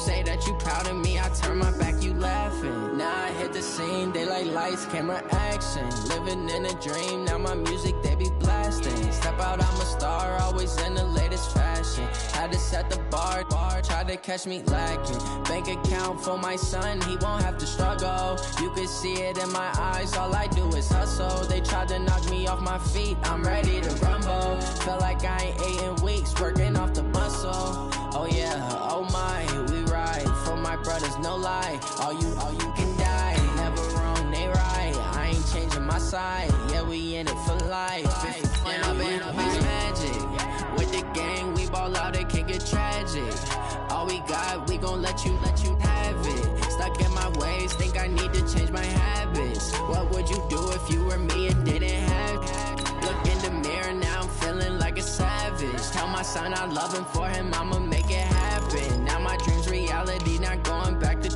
say that you proud of me, I turn my back, you laughing. Now I hit the scene, they like lights, camera, action. Living in a dream, now my music, they be blasting. Step out, I'm a star, always in the latest fashion. Had to set the bar, try to catch me lacking. Bank account for my son, he won't have to struggle. You can see it in my eyes, all I do is hustle. They tried to knock me off my feet, I'm ready to rumble. Felt like I ain't ate in weeks, working off the muscle. Oh yeah, oh my, we ride for my brothers, no lie. All you can die, never wrong, they right. I ain't changing my side, yeah, we in it for life. When I've been magic, with the gang, we ball out, it can get tragic. All we got, we gon' let you have it. Stuck in my ways, think I need to change my habits. What would you do if you were me and didn't have it? Look in the mirror, now I'm feeling like a savage. Tell my son I love him, for him I'ma make it happen. Now my dream's reality, not going back to.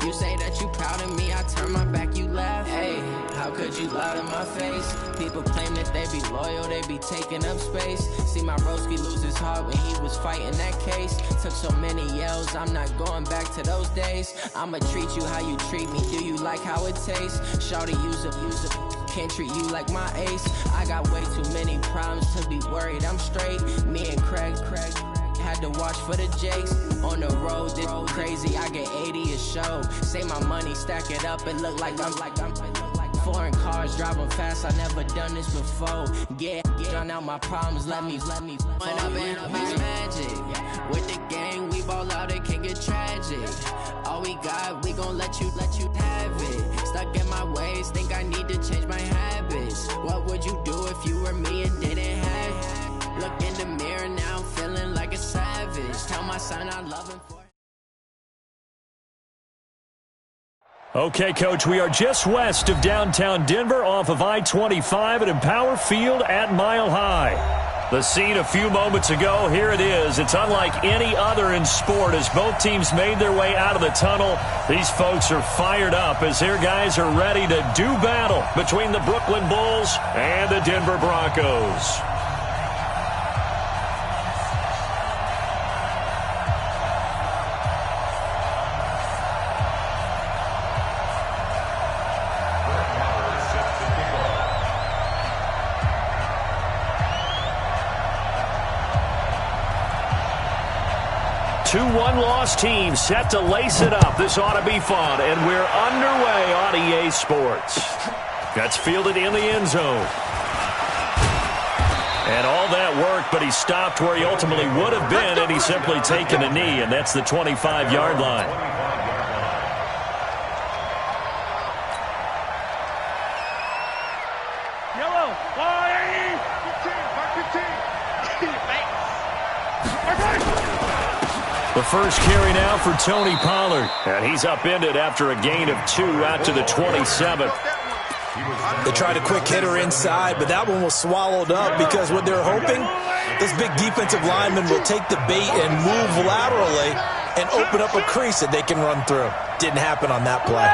You say that you proud of me, I turn my back, you laugh. Hey, how could you lie to my face? People claim that they be loyal, they be taking up space. See my broski lose his heart when he was fighting that case. Took so many yells, I'm not going back to those days. I'ma treat you how you treat me, do you like how it tastes? Shawty, use it, can't treat you like my ace. I got way too many problems to be worried, I'm straight. Me and Craig had to watch for the Jakes. On the road, this crazy, I get 80 a show. Say my money, stack it up, it look like I'm foreign cars, driving fast, I never done this before. Get drown out my problems, let me When I've been magic, with the gang, we ball out, it can get tragic. All we got, we gon' let you have it. Stuck in my ways, think I need to change my habits. What would you do if you were me and didn't have it? Look in the mirror, now I'm feeling like a savage. Tell my son I love him for it. Okay, Coach, we are just west of downtown Denver off of I-25 at Empower Field at Mile High. The scene a few moments ago, here it is. It's unlike any other in sport as both teams made their way out of the tunnel. These folks are fired up as their guys are ready to do battle between the Brooklyn Bulls and the Denver Broncos. Two one-loss teams set to lace it up. This ought to be fun, and we're underway on EA Sports. That's fielded in the end zone. And all that work, but he stopped where he ultimately would have been, and he's simply taken a knee, and that's the 25-yard line. Yellow, The first carry now for Tony Pollard. And he's upended after a gain of 2 out to the 27. They tried a quick hitter inside, but that one was swallowed up because what they're hoping, this big defensive lineman will take the bait and move laterally and open up a crease that they can run through. Didn't happen on that play.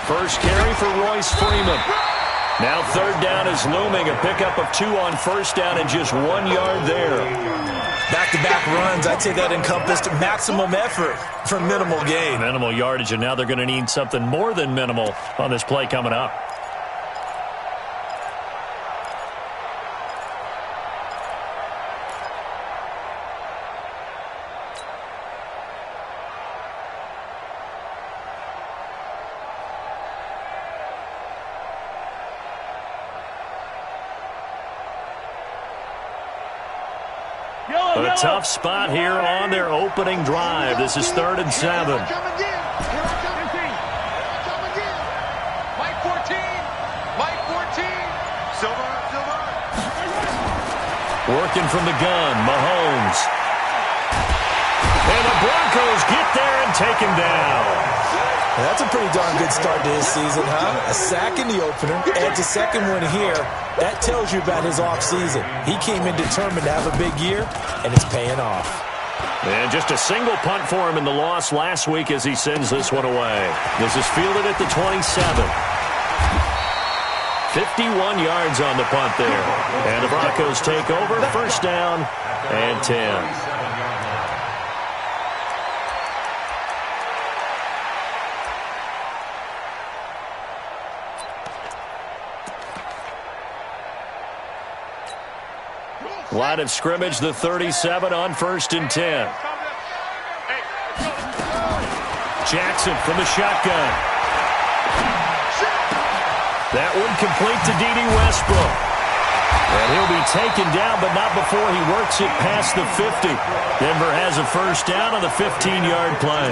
First carry for Royce Freeman. Now third down is looming. A pickup of 2 on first down and just 1 yard there. Back-to-back runs, I'd say that encompassed maximum effort for minimal gain. Minimal yardage, and now they're going to need something more than minimal on this play coming up. A tough spot here on their opening drive. This is 3rd and 7. Working from the gun, Mahomes. And the Broncos get there and take him down. That's a pretty darn good start to his season, huh? A sack in the opener, adds a second one here. That tells you about his offseason. He came in determined to have a big year, and it's paying off. And just a single punt for him in the loss last week as he sends this one away. This is fielded at the 27. 51 yards on the punt there. And the Broncos take over, first down and 10. Line of scrimmage, the 37 on 1st and 10. Jackson from the shotgun. That one complete to D.D. Westbrook. And he'll be taken down, but not before he works it past the 50. Denver has a first down on the 15-yard play.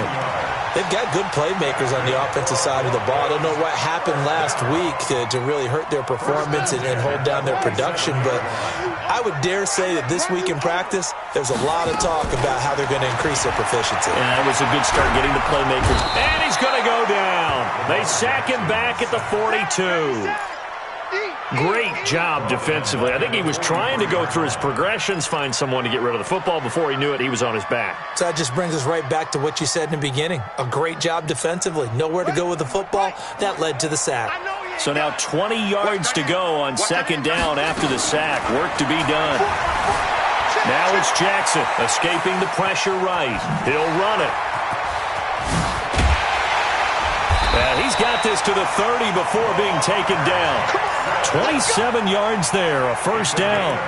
They've got good playmakers on the offensive side of the ball. I don't know what happened last week to really hurt their performance and hold down their production, but I would dare say that this week in practice, there's a lot of talk about how they're going to increase their proficiency. And that was a good start getting the playmakers. And he's going to go down. They sack him back at the 42. Great job defensively. I think he was trying to go through his progressions, find someone to get rid of the football. Before he knew it, he was on his back. So that just brings us right back to what you said in the beginning. A great job defensively. Nowhere to go with the football. That led to the sack. So now 20 yards to go on 2nd down after the sack. Work to be done. Now it's Jackson escaping the pressure right. He'll run it. And he's got this to the 30 before being taken down. 27 yards there, a first down.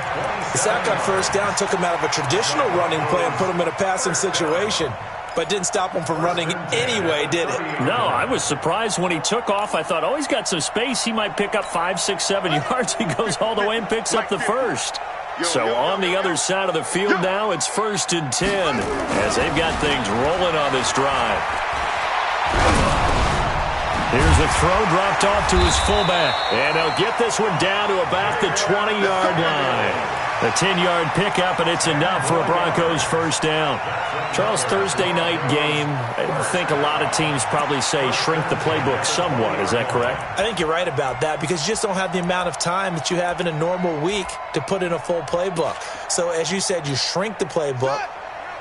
The sack on 1st down took him out of a traditional running play and put him in a passing situation, but didn't stop him from running anyway, did it? No, I was surprised when he took off. I thought, oh, he's got some space. He might pick up 5, 6, 7 yards. He goes all the way and picks up the first. So on the other side of the field now, it's 1st and 10 as they've got things rolling on this drive. Here's a throw dropped off to his fullback. And they'll get this one down to about the 20-yard line. A 10-yard pickup, and it's enough for a Broncos first down. Charles, Thursday night game, I think a lot of teams probably say shrink the playbook somewhat. Is that correct? I think you're right about that because you just don't have the amount of time that you have in a normal week to put in a full playbook. So as you said, you shrink the playbook.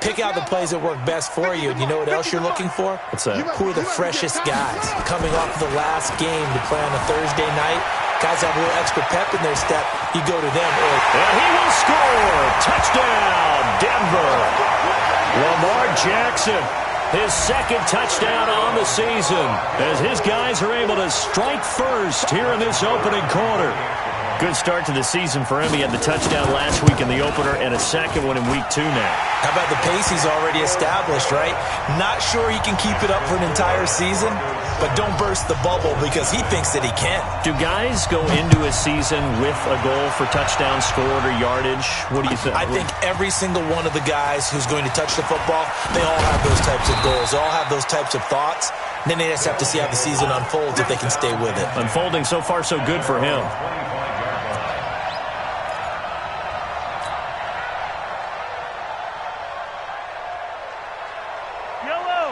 Pick out the plays that work best for you. And you know what else you're looking for? What's that? Who are the freshest guys coming off the last game to play on a Thursday night? Guys have a little extra pep in their step. You go to them. And he will score. Touchdown, Denver. Lamar Jackson, his 2nd touchdown on the season as his guys are able to strike first here in this opening quarter. Good start to the season for him. He had the touchdown last week in the opener and a 2nd one in week 2 now. How about the pace he's already established, right? Not sure he can keep it up for an entire season, but don't burst the bubble because he thinks that he can. Do guys go into a season with a goal for touchdown scored or yardage? What do you think? I think every single one of the guys who's going to touch the football, they all have those types of goals. They all have those types of thoughts. And then they just have to see how the season unfolds if they can stay with it. Unfolding so far so good for him.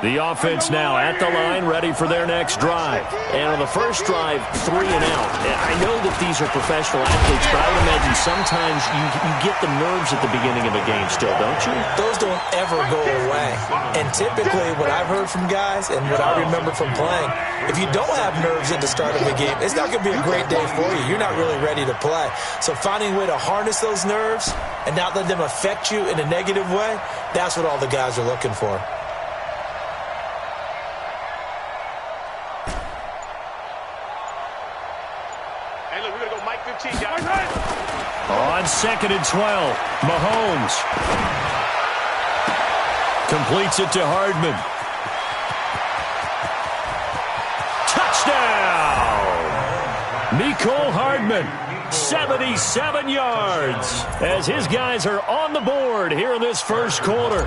The offense now at the line, ready for their next drive. And on the first drive, 3 and out. I know that these are professional athletes, but I would imagine sometimes you get the nerves at the beginning of a game still, don't you? Those don't ever go away. And typically what I've heard from guys and what I remember from playing, if you don't have nerves at the start of a game, it's not going to be a great day for you. You're not really ready to play. So finding a way to harness those nerves and not let them affect you in a negative way, that's what all the guys are looking for. On 2nd and 12, Mahomes completes it to Hardman. Touchdown! Mecole Hardman, 77 yards, as his guys are on the board here in this first quarter.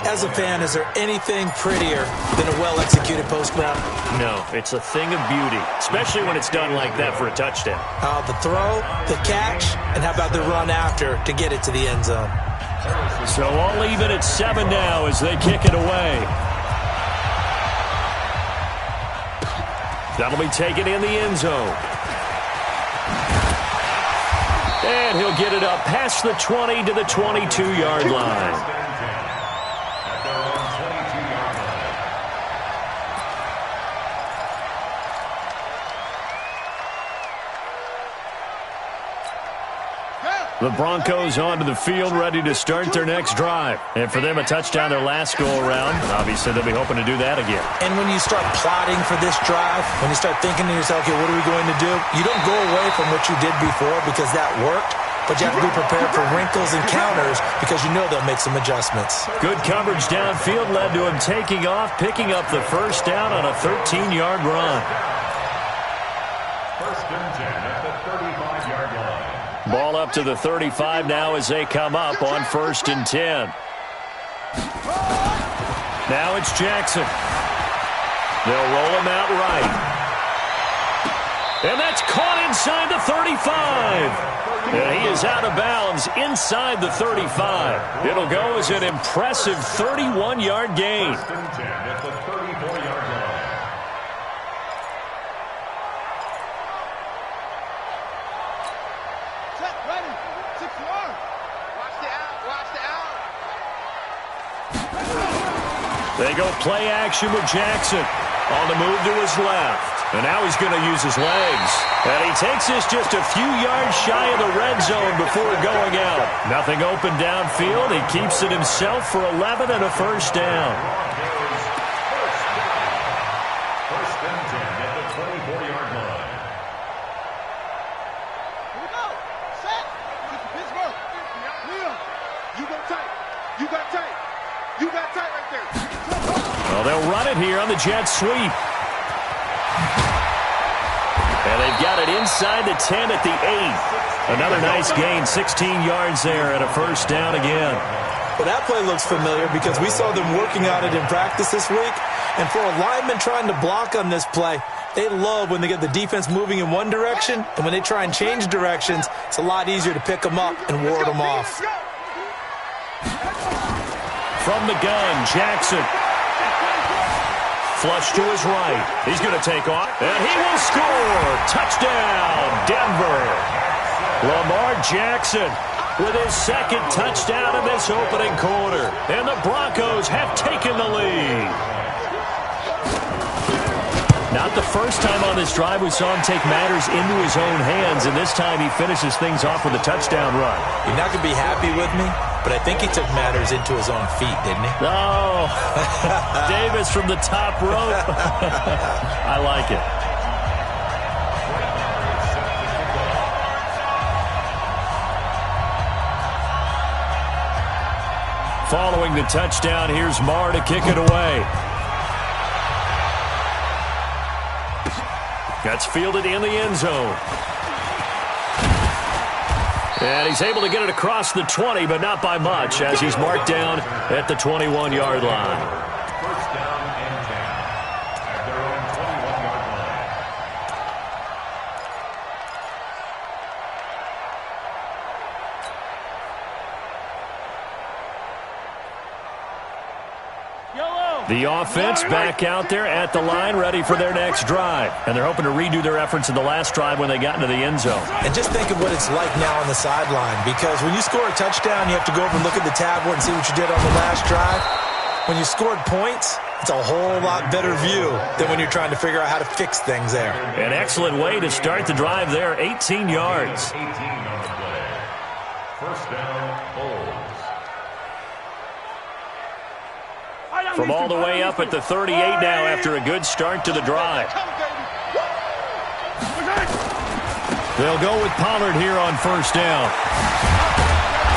As a fan, is there anything prettier than a well-executed post route? No, it's a thing of beauty, especially when it's done like that for a touchdown. The throw, the catch, and how about the run after to get it to the end zone? So all even at 7 now as they kick it away. That'll be taken in the end zone. And he'll get it up past the 20 to the 22-yard line. The Broncos onto the field, ready to start their next drive. And for them, a touchdown their last go-around. Obviously, they'll be hoping to do that again. And when you start plotting for this drive, when you start thinking to yourself, okay, what are we going to do? You don't go away from what you did before because that worked, but you have to be prepared for wrinkles and counters because you know they'll make some adjustments. Good coverage downfield led to him taking off, picking up the first down on a 13-yard run. First and 10 at the 35-yard line. Ball up to the 35 now as they come up on 1st and 10. Now it's Jackson. They'll roll him out right. And that's caught inside the 35. And he is out of bounds inside the 35. It'll go as an impressive 31-yard gain. First and 10 at the 34-yard line. They go play action with Jackson on the move to his left. And now he's going to use his legs. And he takes this just a few yards shy of the red zone before going out. Nothing open downfield. He keeps it himself for 11 and a first down. First and 10 at the 24-yard line. Here we go. Set. This is Pittsburgh. Liam, you go tight. You got tight. You got tight right there. Well, they'll run it here on the jet sweep. And they've got it inside the 10 at the 8. Another nice gain, 16 yards there and a first down again. Well, that play looks familiar because we saw them working on it in practice this week. And for a lineman trying to block on this play, they love when they get the defense moving in one direction. And when they try and change directions, it's a lot easier to pick them up and ward them off. From the gun, Jackson. Flush to his right. He's going to take off, and he will score. Touchdown, Denver. Lamar Jackson with his second touchdown in this opening quarter. And the Broncos have taken the lead. Not the first time on this drive we saw him take matters into his own hands, and this time he finishes things off with a touchdown run. You're not going to be happy with me, but I think he took matters into his own feet, didn't he? Oh, Davis from the top rope. I like it. Following the touchdown, here's Marr to kick it away. That's fielded in the end zone. And he's able to get it across the 20, but not by much, as he's marked down at the 21-yard line. First down and 10 at their own 21-yard line. The offense back out there at the line, ready for their next drive. And they're hoping to redo their efforts in the last drive when they got into the end zone. And just think of what it's like now on the sideline, because when you score a touchdown, you have to go over and look at the tablet and see what you did on the last drive. When you scored points, it's a whole lot better view than when you're trying to figure out how to fix things there. An excellent way to start the drive there, 18 yards. 18 on the play. First down, Bulls. From all the way up at the 38 now after a good start to the drive. They'll go with Pollard here on first down.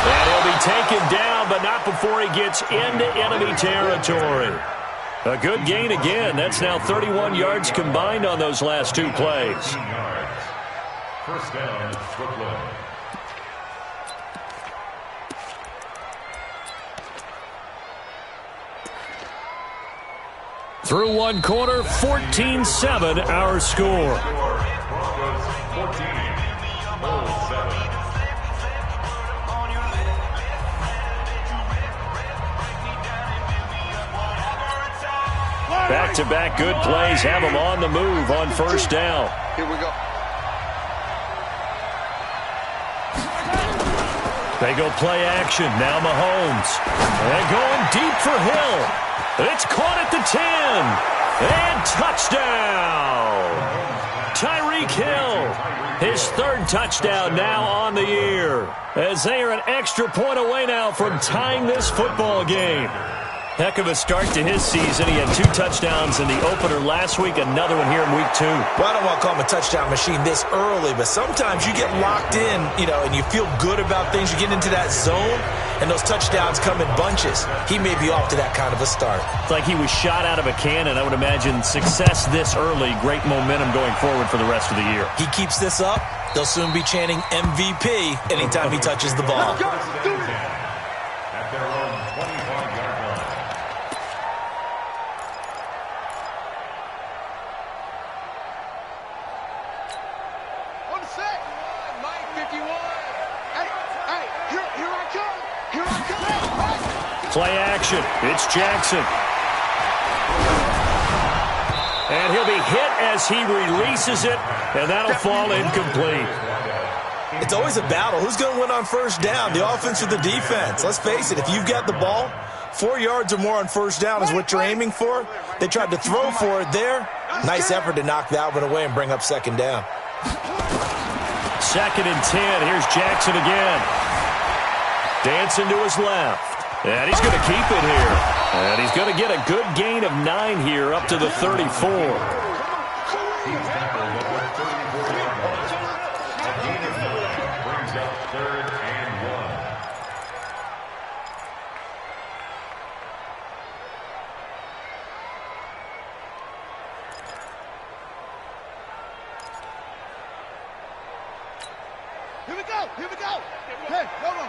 And he'll be taken down, but not before he gets into enemy territory. A good gain again. That's now 31 yards combined on those last two plays. 18 yards. First down, Brooklyn. Through one quarter, 14-7 our score. Broncos 14, Bulls 7. Back-to-back good plays have them on the move on first down. Here we go. They go play action. Now Mahomes. And going deep for Hill. It's caught at the 10. And touchdown. Tyreek Hill. His third touchdown now on the year. as they are an extra point away now from tying this football game. Heck of a start to his season. He had 2 touchdowns in the opener last week, another one here in week 2. Well, I don't want to call him a touchdown machine this early, but sometimes you get locked in, and you feel good about things. You get into that zone, and those touchdowns come in bunches. He may be off to that kind of a start. It's like he was shot out of a cannon. I would imagine success this early, great momentum going forward for the rest of the year. He keeps this up, they'll soon be chanting MVP anytime he touches the ball. At their own 25-yard line. On the set. Mike 51. Hey, here I come. Here I come. Play action. It's Jackson. And he'll be hit as he releases it, and that'll fall incomplete. It's always a battle. Who's going to win on first down, the offense or the defense? Let's face it, if you've got the ball, 4 yards or more on first down is what you're aiming for. They tried to throw for it there. Nice effort to knock that one away and bring up second down. 2nd and 10. Here's Jackson again. Dancing to his left. And he's going to keep it here. And he's going to get a good gain of 9 here up to the 34. Brings up 3rd and 1. Here we go. Hey, hold on.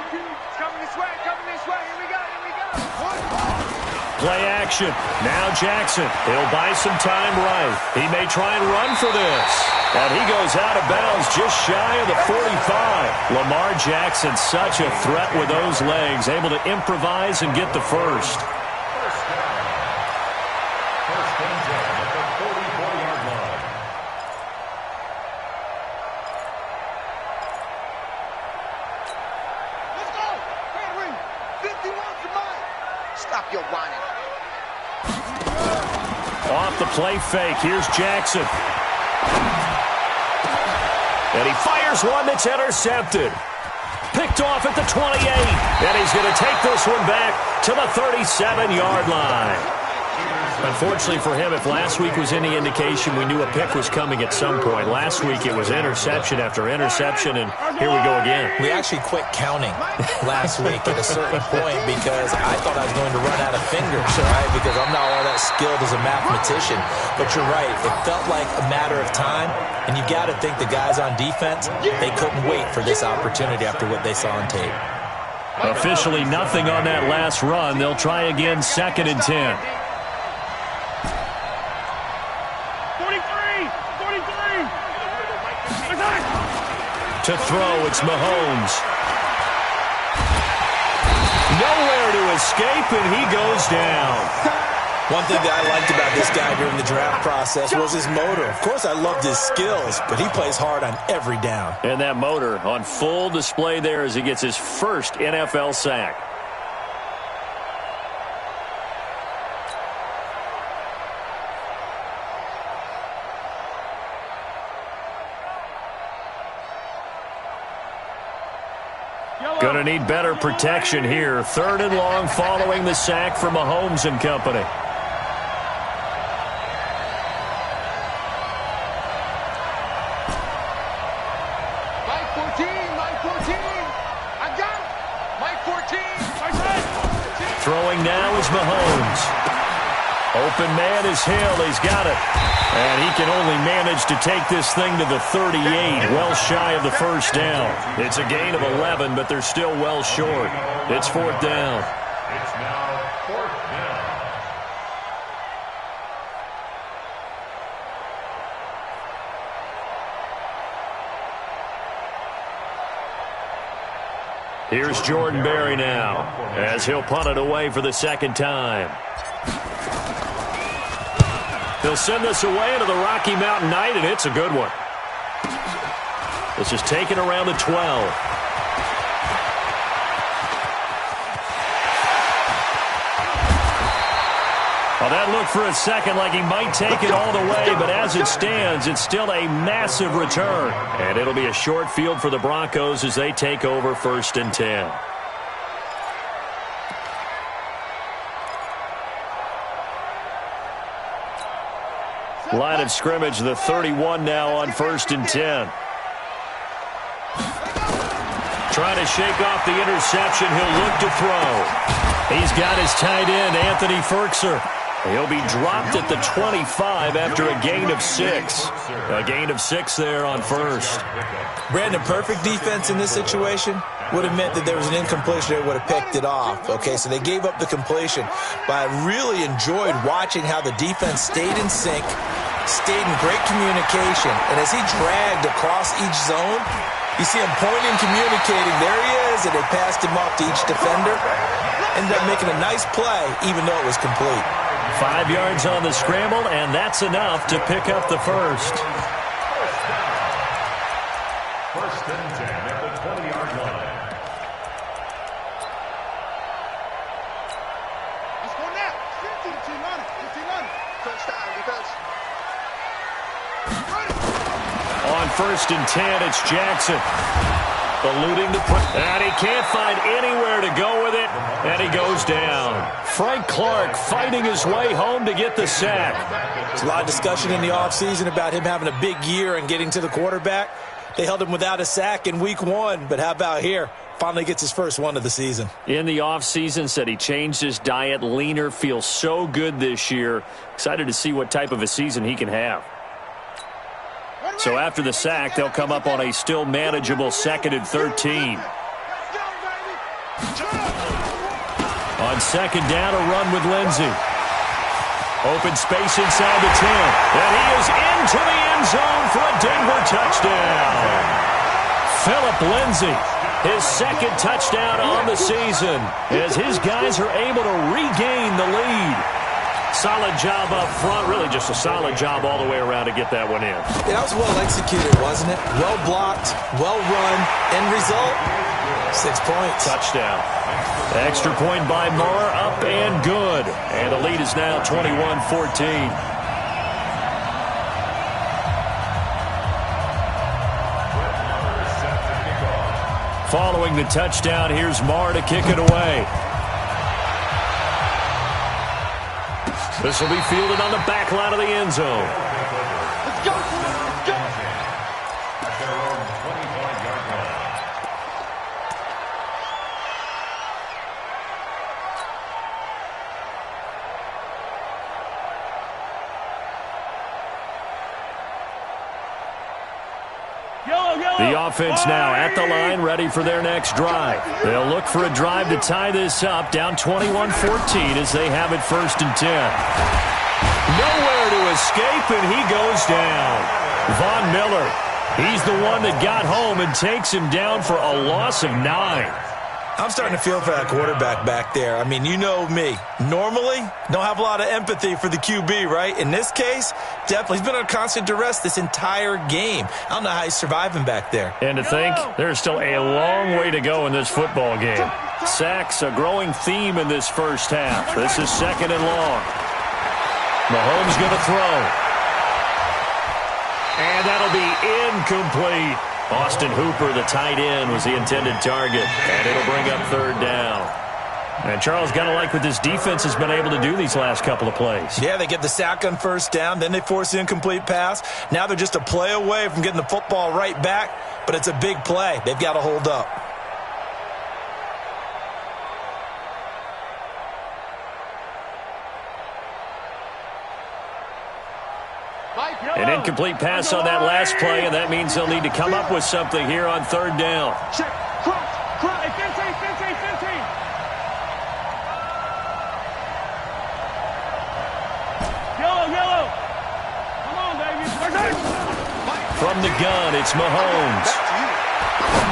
It's coming this way. Here we go. Play action. Now Jackson. He'll buy some time right. He may try and run for this. And he goes out of bounds just shy of the 45. Lamar Jackson, such a threat with those legs, able to improvise and get the first. First and 10 at the 44-yard line. Let's go. Henry, 51 for Mike. Stop your whining. Off the play fake. Here's Jackson. And he fires one that's intercepted. Picked off at the 28. And he's going to take this one back to the 37-yard line. Unfortunately for him, if last week was any indication, we knew a pick was coming at some point. Last week it was interception after interception, and here we go again. We actually quit counting last week at a certain point because I thought I was going to run out of fingers, right? Because I'm not all that skilled as a mathematician. But you're right. It felt like a matter of time, and you got to think the guys on defense, they couldn't wait for this opportunity after what they saw on tape. Officially nothing on that last run. They'll try again 2nd and 10. 43. To throw, it's Mahomes. Nowhere to escape, and he goes down. One thing that I liked about this guy during the draft process was his motor. Of course, I loved his skills, but he plays hard on every down. And that motor on full display there as he gets his first NFL sack. Going to need better protection here. 3rd and long following the sack from Mahomes and company. Mike 14. I got it. Mike 14. Throwing now is Mahomes. Open man is Hill. He's got it. And he can only manage to take this thing to the 38, well shy of the first down. It's a gain of 11, but they're still well short. It's 4th down. It's now 4th down. Here's Jordan Berry now, as he'll punt it away for the 2nd time. He'll send this away into the Rocky Mountain Night, and it's a good one. This is taken around the 12. Well, that looked for a second like he might take it all the way, but as it stands, it's still a massive return. And it'll be a short field for the Broncos as they take over 1st and 10. Line of scrimmage, the 31 now on 1st and 10. Trying to shake off the interception. He'll look to throw. He's got his tight end, Anthony Ferkser. He'll be dropped at the 25 after a gain of 6. A gain of 6 there on 1st. Brandon, perfect defense in this situation would have meant that there was an incompletion. They would have picked it off. Okay, so they gave up the completion. But I really enjoyed watching how the defense stayed in sync, stayed in great communication. And as he dragged across each zone, you see him pointing, communicating. There he is, and they passed him off to each defender. Ended up making a nice play, even though it was complete. 5 yards on the scramble, and that's enough to pick up the first. 1st and 10 at the 20-yard line. Let's go now. 15-9. Touchdown defense. On 1st and 10, it's Jackson. Eluding the push. And he can't find anywhere to go with it. And he goes down. Frank Clark fighting his way home to get the sack. There's a lot of discussion in the offseason about him having a big year and getting to the quarterback. They held him without a sack in week 1. But how about here? Finally gets his first one of the season. In the offseason, said he changed his diet, leaner, feels so good this year. Excited to see what type of a season he can have. So after the sack, they'll come up on a still manageable 2nd and 13. On 2nd down, a run with Lindsey. Open space inside the 10. And he is into the end zone for a Denver touchdown. Phillip Lindsey, his 2nd touchdown on the season, as his guys are able to regain the lead. Solid job up front, really just a solid job all the way around to get that one in. Yeah, that was well executed, wasn't it? Well blocked, well run. End result, 6 points. Touchdown. Extra point by Moore, up and good. And the lead is now 21-14. Following the touchdown, here's Moore to kick it away. This will be fielded on the back line of the end zone. Let's go. Let's go. At their own 25-yard line. The offense now at the line, ready for their next drive. They'll look for a drive to tie this up, down 21-14 as they have it 1st and 10. Nowhere to escape, and he goes down. Von Miller, he's the one that got home and takes him down for a loss of 9. I'm starting to feel for that quarterback back there. I mean, you know me. Normally, don't have a lot of empathy for the QB, right? In this case, definitely. He's been under constant duress this entire game. I don't know how he's surviving back there. And to think, there's still a long way to go in this football game. Sacks, a growing theme in this first half. This is 2nd and long. Mahomes going to throw. And that'll be incomplete. Austin Hooper, the tight end, was the intended target. And it'll bring up 3rd down. And Charles, got to like what this defense has been able to do these last couple of plays. Yeah, they get the sack on 1st down, then they force the incomplete pass. Now they're just a play away from getting the football right back, but it's a big play. They've got to hold up. An incomplete pass on that last play, and that means they'll need to come up with something here on 3rd down. Check. Cross. 15. Yellow. Come on, baby. From the gun, it's Mahomes.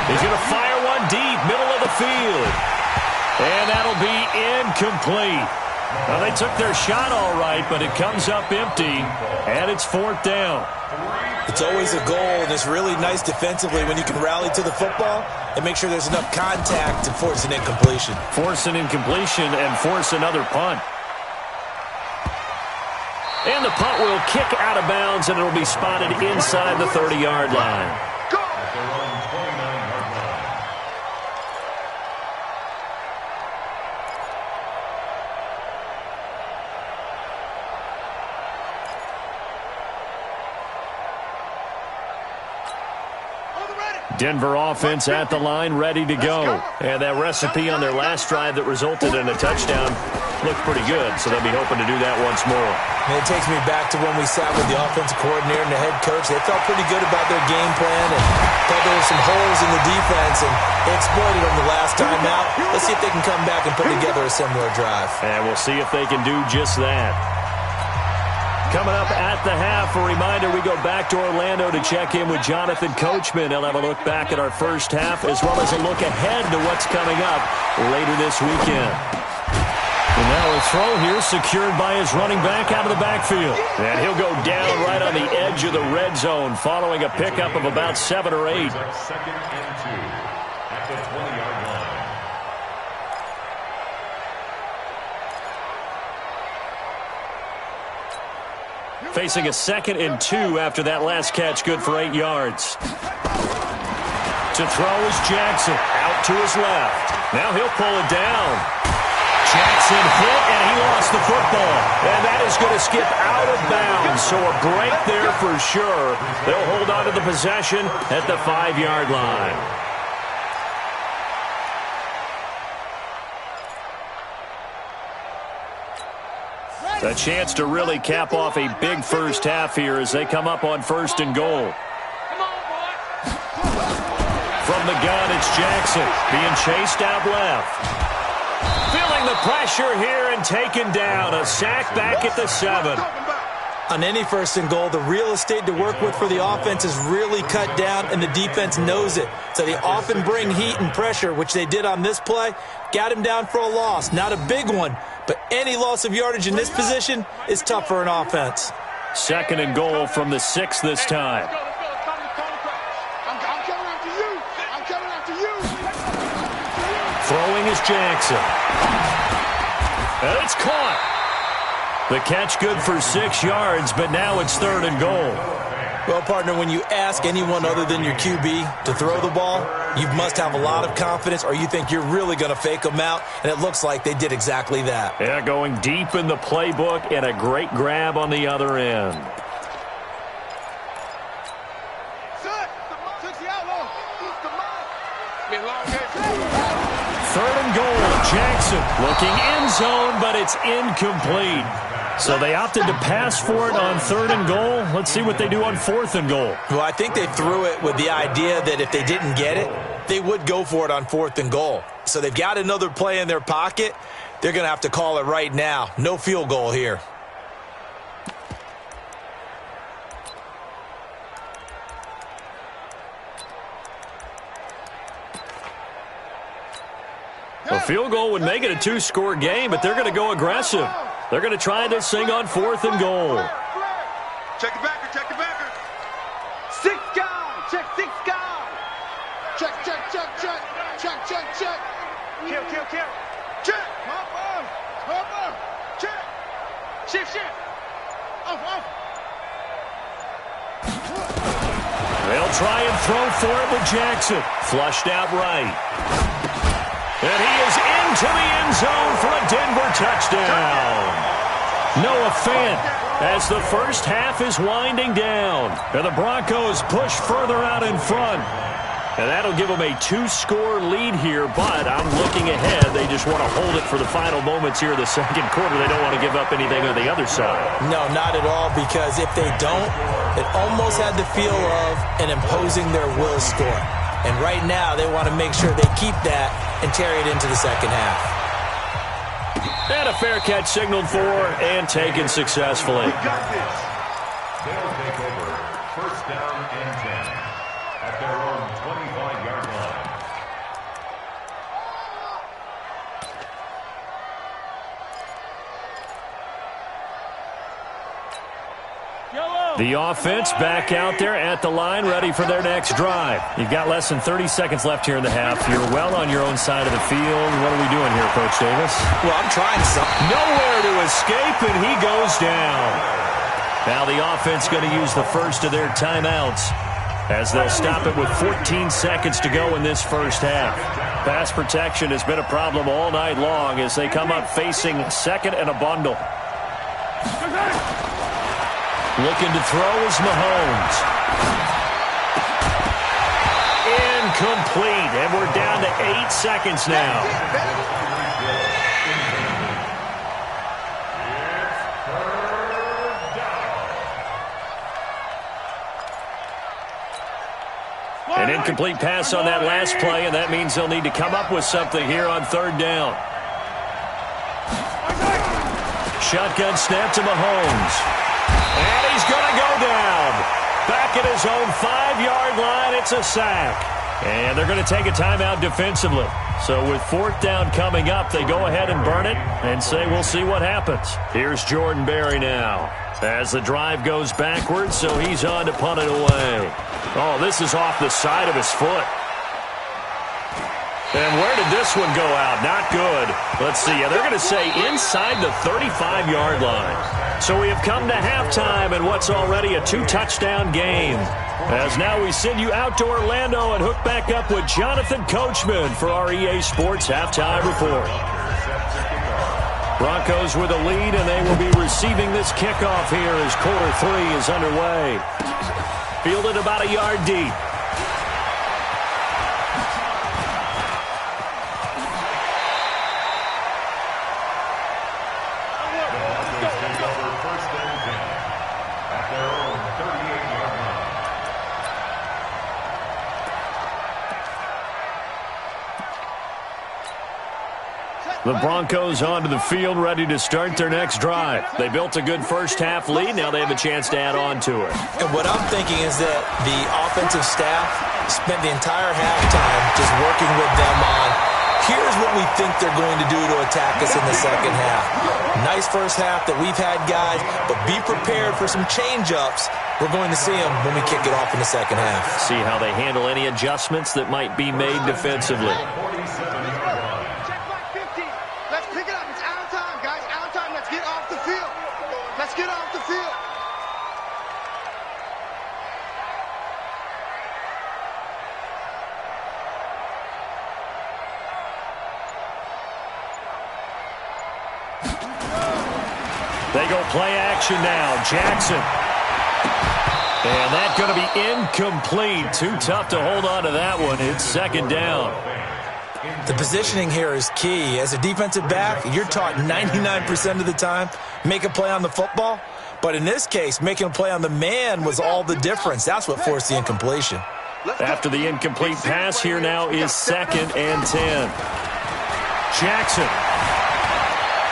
He's going to fire one deep, middle of the field. And that'll be incomplete. Well, they took their shot all right, but it comes up empty, and it's 4th down. It's always a goal, and it's really nice defensively when you can rally to the football and make sure there's enough contact to force an incompletion. Force an incompletion and force another punt. And the punt will kick out of bounds, and it'll be spotted inside the 30-yard line. At their own 29-yard line. Denver offense at the line, ready to go. And that recipe on their last drive that resulted in a touchdown looked pretty good, so they'll be hoping to do that once more. And it takes me back to when we sat with the offensive coordinator and the head coach. They felt pretty good about their game plan and thought there were some holes in the defense, and they exploited them the last time out. Let's see if they can come back and put together a similar drive. And we'll see if they can do just that. Coming up at the half, a reminder, we go back to Orlando to check in with Jonathan Coachman. He'll have a look back at our first half as well as a look ahead to what's coming up later this weekend. And now a throw here secured by his running back out of the backfield. And he'll go down right on the edge of the red zone following a pickup of about 7 or 8. Second and 2 at the 20-yard line. Facing a 2nd and 2 after that last catch, good for 8 yards. To throw is Jackson, out to his left. Now he'll pull it down. Jackson hit, and he lost the football. And that is going to skip out of bounds, so a break there for sure. They'll hold on to the possession at the 5-yard line. A chance to really cap off a big first half here as they come up on 1st and goal. From the gun, it's Jackson being chased out left. Feeling the pressure here and taken down. A sack back at the 7. On any 1st and goal, the real estate to work with for the offense is really cut down, and the defense knows it. So they often bring heat and pressure, which they did on this play. Got him down for a loss. Not a big one, but any loss of yardage in this position is tough for an offense. 2nd and goal from the 6 this time. I'm coming after you. I'm coming after you. Throwing is Jackson. And it's caught. The catch good for 6 yards, but now it's 3rd and goal. Well, partner, when you ask anyone other than your QB to throw the ball, you must have a lot of confidence or you think you're really going to fake them out, and it looks like they did exactly that. Yeah, going deep in the playbook and a great grab on the other end. Third and goal, Jackson looking end zone, but it's incomplete. So they opted to pass for it on 3rd and goal. Let's see what they do on 4th and goal. Well, I think they threw it with the idea that if they didn't get it, they would go for it on 4th and goal. So they've got another play in their pocket. They're going to have to call it right now. No field goal here. A field goal would make it a 2-score game, but they're going to go aggressive. They're going to try this thing on 4th and goal. Check the backer, check the backer. 6 guys, check 6 guys. Check. Kill. Check. Hop on. Check. Shift. Off. They'll try and throw for it with Jackson. Flushed out right. And he is into the end zone for a Denver touchdown. Noah Fant as the first half is winding down. And the Broncos push further out in front. And that'll give them a 2-score lead here, but I'm looking ahead. They just want to hold it for the final moments here of the 2nd quarter. They don't want to give up anything on the other side. No, not at all, because if they don't, it almost had the feel of an imposing their will score. And right now, they want to make sure they keep that and carry it into the 2nd half. And a fair catch signaled for and taken successfully. We got this. They'll take over 1st down and 10 at their own 25-yard line. Yellow. The offense back out there at the line, ready for their next drive. You've got less than 30 seconds left here in the half. You're well on your own side of the field. What are we doing here, Coach Davis? Well, I'm trying something. Nowhere to escape, and he goes down. Now the offense going to use the first of their timeouts as they'll stop it with 14 seconds to go in this first half. Pass protection has been a problem all night long as they come up facing second and a bundle. Looking to throw is Mahomes. Incomplete, and we're down to 8 seconds now. An incomplete pass on that last play, and that means they'll need to come up with something here on third down. Shotgun snap to Mahomes. And he's going to go down. Back at his own 5-yard line, it's a sack. And they're going to take a timeout defensively. So with fourth down coming up, they go ahead and burn it and say we'll see what happens. Here's Jordan Berry now as the drive goes backwards, so he's on to punt it away. Oh, this is off the side of his foot. And where did this one go out? Not good. Let's see. They're going to say inside the 35-yard line. So we have come to halftime in what's already a 2-touchdown game. As now we send you out to Orlando and hook back up with Jonathan Coachman for our EA Sports Halftime Report. Broncos with a lead, and they will be receiving this kickoff here as quarter 3 is underway. Fielded about a yard deep. The Broncos onto the field, ready to start their next drive. They built a good first-half lead. Now they have a chance to add on to it. And what I'm thinking is that the offensive staff spent the entire halftime just working with them on, here's what we think they're going to do to attack us in the second half. Nice first half that we've had, guys, but be prepared for some change-ups. We're going to see them when we kick it off in the second half. See how they handle any adjustments that might be made defensively. Get off the field. They go play action now. Jackson. And that's going to be incomplete. Too tough to hold on to that one. It's second down. The positioning here is key. As a defensive back, you're taught 99% of the time, make a play on the football. But in this case, making a play on the man was all the difference. That's what forced the incompletion. After the incomplete pass, here now is second and 10. Jackson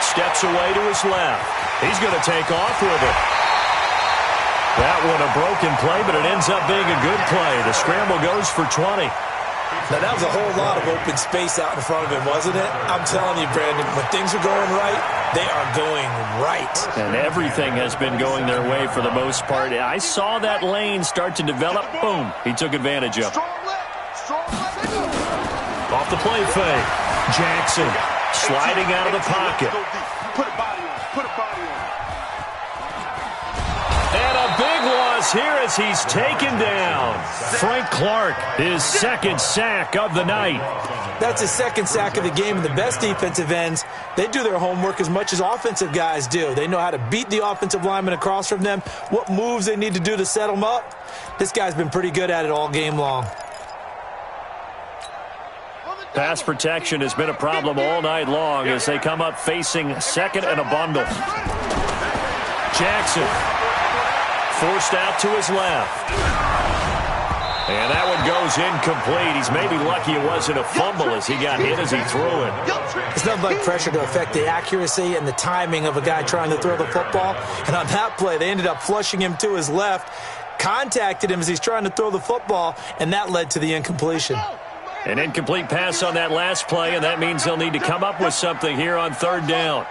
steps away to his left. He's going to take off with it. That one a broken play, but it ends up being a good play. The scramble goes for 20. Now, that was a whole lot of open space out in front of him, wasn't it? I'm telling you, Brandon, when things are going right, they are going right. And everything has been going their way for the most part. I saw that lane start to develop. Boom. He took advantage of it. Off the play fake. Jackson sliding out of the pocket. Put a body on. Put a body on. And a big loss here as he's taken down. Frank Clark, his second sack of the night. That's his second sack of the game, and the best defensive ends, they do their homework as much as offensive guys do. They know how to beat the offensive lineman across from them, what moves they need to do to set them up. This guy's been pretty good at it all game long. Pass protection has been a problem all night long as they come up facing second and a bundle. Jackson forced out to his left. And that one goes incomplete. He's maybe lucky it wasn't a fumble as he got hit as he threw it. It's nothing like pressure to affect the accuracy and the timing of a guy trying to throw the football. And on that play, they ended up flushing him to his left, contacted him as he's trying to throw the football, and that led to the incompletion. An incomplete pass on that last play, and that means they'll need to come up with something here on third down.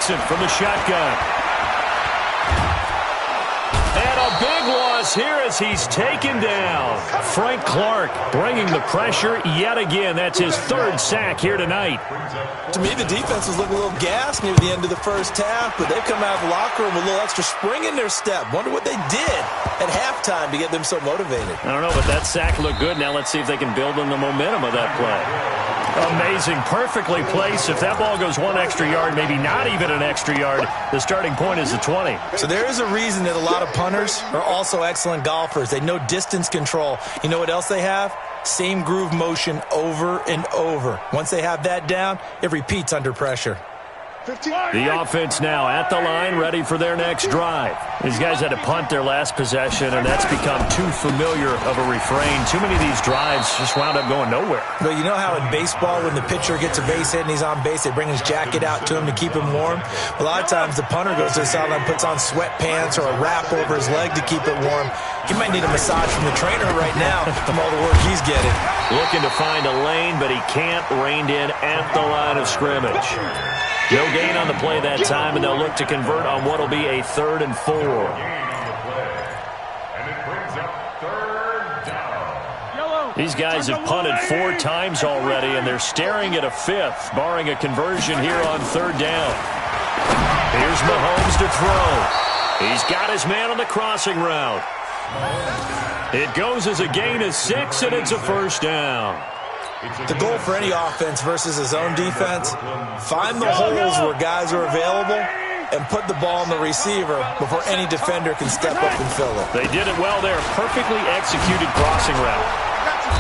Jackson from the shotgun. And a big loss here as he's taken down. Frank Clark bringing the pressure yet again. That's his third sack here tonight. To me, the defense was looking a little gassed near the end of the first half, but they've come out of the locker room with a little extra spring in their step. Wonder what they did at halftime to get them so motivated. I don't know, but that sack looked good. Now let's see if they can build on the momentum of that play. Amazing, perfectly placed. If that ball goes one extra yard, maybe not even an extra yard, the starting point is the 20. So there is a reason that a lot of punters are also excellent golfers. They know distance control. You know what else they have? Same groove motion over and over. Once they have that down, it repeats under pressure. The offense now at the line, ready for their next drive. These guys had to punt their last possession, and that's become too familiar of a refrain. Too many of these drives just wound up going nowhere. But you know how in baseball, when the pitcher gets a base hit and he's on base, they bring his jacket out to him to keep him warm? A lot of times the punter goes to the sideline, puts on sweatpants or a wrap over his leg to keep it warm. He might need a massage from the trainer right now from all the work he's getting. Looking to find a lane, but he can't, reined in at the line of scrimmage. No gain on the play that time, and they'll look to convert on what will be a 3rd and 4. These guys have punted 4 times already, and they're staring at a 5th, barring a conversion here on 3rd down. Here's Mahomes to throw. He's got his man on the crossing route. It goes as a gain of 6, and it's a 1st down. The goal for any offense versus his own defense, find the holes where guys are available and put the ball on the receiver before any defender can step up and fill it. They did it well there. Perfectly executed crossing route.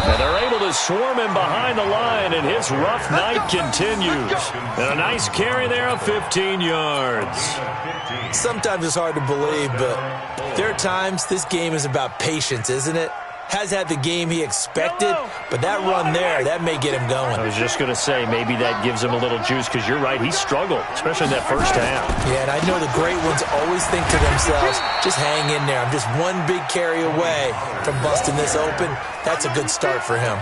And they're able to swarm him behind the line, and his rough night continues. And a nice carry there of 15 yards. Sometimes it's hard to believe, but there are times this game is about patience, isn't it? Has had the game he expected, but that run there, that may get him going. I was just going to say, maybe that gives him a little juice, because you're right, he struggled, especially in that first half. Yeah, and I know the great ones always think to themselves, just hang in there. I'm just one big carry away from busting this open. That's a good start for him.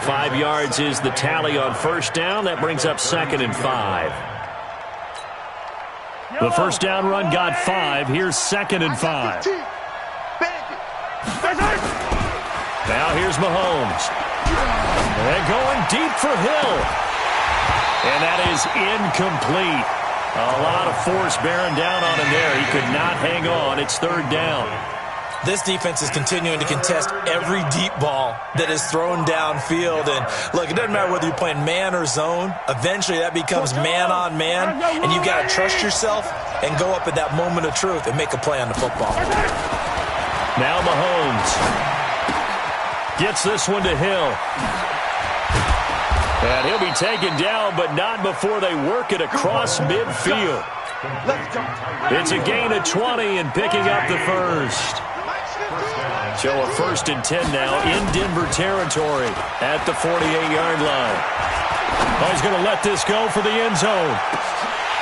5 yards is the tally on 1st down. That brings up 2nd and 5. The 1st down run got 5. Here's 2nd and 5. Now here's Mahomes. And going deep for Hill. And that is incomplete. A lot of force bearing down on him there. He could not hang on. It's 3rd down. This defense is continuing to contest every deep ball that is thrown downfield. And look, it doesn't matter whether you're playing man or zone. Eventually that becomes man on man. And you've got to trust yourself and go up at that moment of truth and make a play on the football. Now Mahomes gets this one to Hill. And he'll be taken down, but not before they work it across midfield. It's a gain of 20 and picking up the 1st. So a 1st and 10 now in Denver territory at the 48-yard line. Oh, he's going to let this go for the end zone.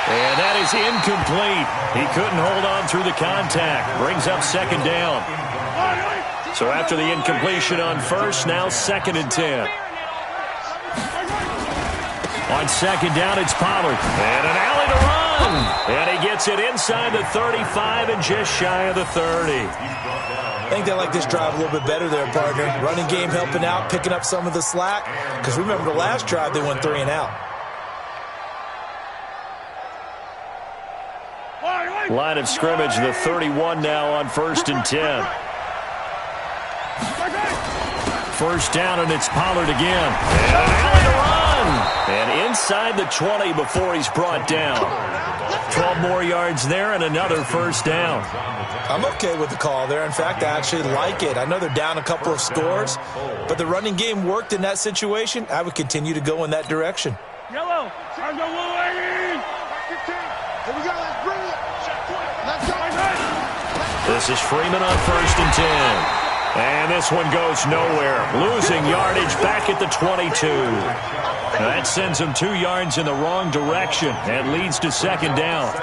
And that is incomplete. He couldn't hold on through the contact. Brings up 2nd down. So after the incompletion on 1st, now 2nd and 10. On 2nd down, it's Pollard. And an alley to run. And he gets it inside the 35 and just shy of the 30. I think they like this drive a little bit better there, partner. Running game helping out, picking up some of the slack. Because remember the last drive, they went 3 and out. Line of scrimmage, the 31 now on 1st and 10. 1st down, and it's Pollard again. And an alley to run. And inside the 20 before he's brought down. 12 more yards there and another 1st down. I'm okay with the call there. In fact, I actually like it. I know they're down a couple of scores, but the running game worked in that situation. I would continue to go in that direction. Yellow. Time to Will Ladies. Here we go. Let's bring it. Let's go. This is Freeman on 1st and 10. And this one goes nowhere. Losing yardage back at the 22. That sends him 2 yards in the wrong direction and leads to 2nd down.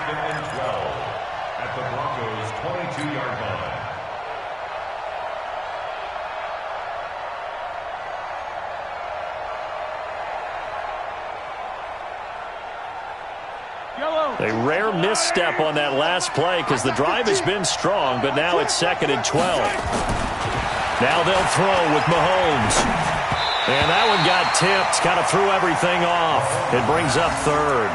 At the Broncos' 22-yard line. Yellow. A rare misstep on that last play because the drive has been strong, but now it's 2nd and 12. Now they'll throw with Mahomes. And that one got tipped, kind of threw everything off. It brings up 3rd.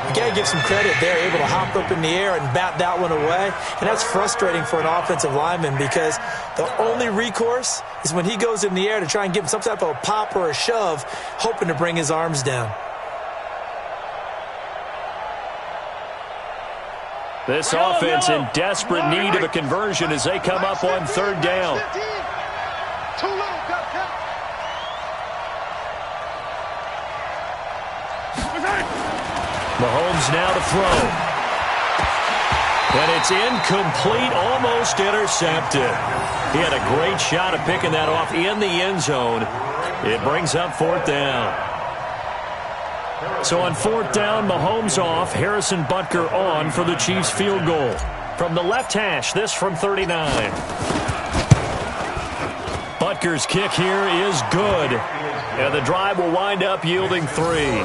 You got to give some credit. They're able to hop up in the air and bat that one away. And that's frustrating for an offensive lineman because the only recourse is when he goes in the air to try and give him some type of a pop or a shove, hoping to bring his arms down. This offense in desperate need of a conversion as they come up on 3rd down. Mahomes now to throw. And it's incomplete, almost intercepted. He had a great shot at picking that off in the end zone. It brings up 4th down. So on 4th down, Mahomes off, Harrison Butker on for the Chiefs field goal. From the left hash, this from 39. Butker's kick here is good. And the drive will wind up yielding 3.